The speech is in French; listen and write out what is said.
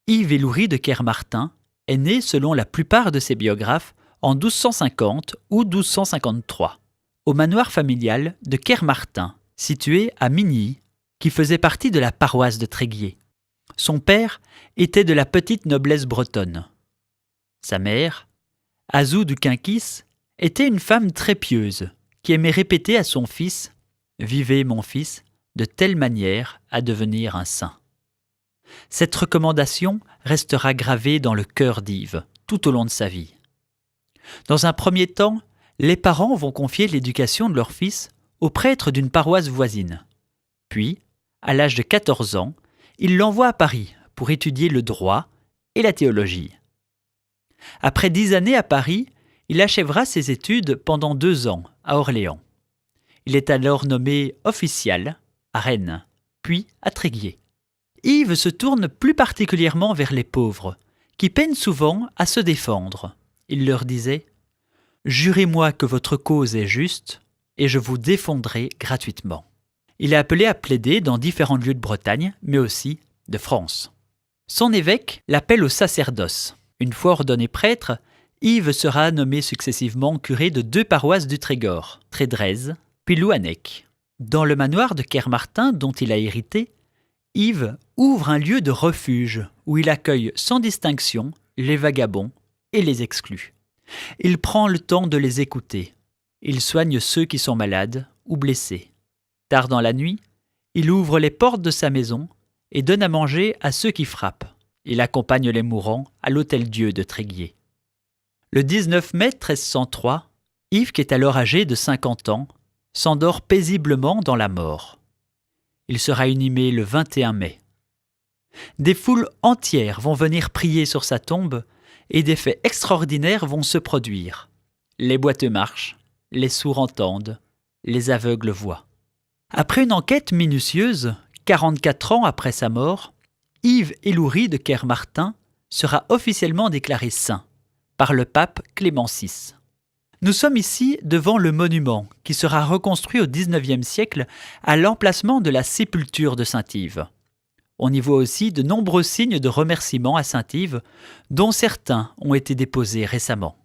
Yves Éloury de Kermartin est né, selon la plupart de ses biographes, en 1250 ou 1253, au manoir familial de Kermartin, situé à Migny, qui faisait partie de la paroisse de Tréguier. Son père était de la petite noblesse bretonne. Sa mère, Azou du Quinquis, était une femme très pieuse, qui aimait répéter à son fils « Vivez, mon fils, de telle manière à devenir un saint ». Cette recommandation restera gravée dans le cœur d'Yves tout au long de sa vie. Dans un premier temps, les parents vont confier l'éducation de leur fils au prêtre d'une paroisse voisine. Puis, à l'âge de 14 ans, ils l'envoient à Paris pour étudier le droit et la théologie. Après 10 années à Paris, il achèvera ses études pendant 2 ans à Orléans. Il est alors nommé official à Rennes, puis à Tréguier. Yves se tourne plus particulièrement vers les pauvres, qui peinent souvent à se défendre. Il leur disait « Jurez-moi que votre cause est juste, et je vous défendrai gratuitement. » Il est appelé à plaider dans différents lieux de Bretagne, mais aussi de France. Son évêque l'appelle au sacerdoce. Une fois ordonné prêtre, Yves sera nommé successivement curé de 2 paroisses du Trégor, Trédrez puis Louannec. Dans le manoir de Kermartin dont il a hérité, Yves ouvre un lieu de refuge où il accueille sans distinction les vagabonds et les exclus. Il prend le temps de les écouter. Il soigne ceux qui sont malades ou blessés. Tard dans la nuit, il ouvre les portes de sa maison et donne à manger à ceux qui frappent. Il accompagne les mourants à l'Hôtel-Dieu de Tréguier. Le 19 mai 1303, Yves, qui est alors âgé de 50 ans, s'endort paisiblement dans la mort. Il sera inhumé le 21 mai. Des foules entières vont venir prier sur sa tombe et des faits extraordinaires vont se produire. Les boiteux marchent, les sourds entendent, les aveugles voient. Après une enquête minutieuse, 44 ans après sa mort, Yves Éloury de Kermartin sera officiellement déclaré saint par le pape Clément VI. Nous sommes ici devant le monument qui sera reconstruit au XIXe siècle à l'emplacement de la sépulture de Saint-Yves. On y voit aussi de nombreux signes de remerciement à Saint-Yves, dont certains ont été déposés récemment.